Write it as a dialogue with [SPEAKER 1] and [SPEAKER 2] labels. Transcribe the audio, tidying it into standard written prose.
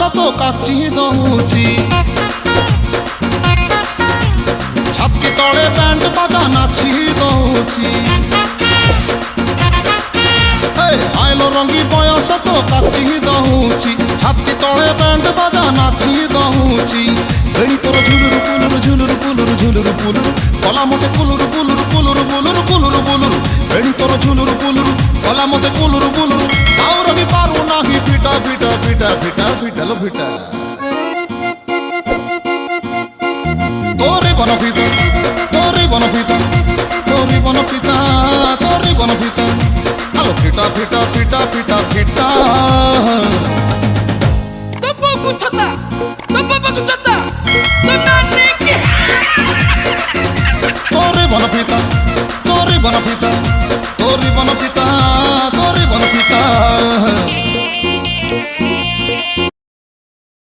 [SPEAKER 1] ତ କାଚି ଦଉଛି ଛାତି ତଳେ ବ୍ୟାଣ୍ଡ ବାଜା ନାଚି ଦଉଛି ଆଇଲ ରଙ୍ଗୀ ବୟସ ତ କାଚି ଦଉଛି ଛାତି ତଳେ ବ୍ୟାଣ୍ଡ ବାଜା ନାଚି ଦଉଛି ବେଣୀ ତୋର ଝୁଲୁରୁ ପୁଲୁରୁ ଝୁଲୁରୁ ପୁଲୁରୁ ଝୁଲୁରୁ ପୁଲୁରୁ କଲା ମତେ କୁଲୁରୁ କୁଲୁରୁ କୁଲୁରୁ ବୁଲୁରୁ କୁଲୁରୁ ବୁଲୁରୁ ବେଣୀ ତୋର ଝୁଲୁରୁ ପୁଲୁରୁ କଲା ମତେ କୁଲୁରୁ ବୁଲୁରୁ ଆଉ ରହି ପାରୁ ନାହିଁ ଫିଟା ଫିଟା ଫିଟା ଫିଟା ଫିଟାଲ ଫିଟା তোরে বনপিতা তোরে বনপিতা তোরে বনপিতা তোরে বনপিতা আলো ফিটা ফিটা ফিটা ফিটা ফিটা
[SPEAKER 2] তো বাবু ছতা তো বাবু ছতা তো নানি কি
[SPEAKER 1] তোরে বনপিতা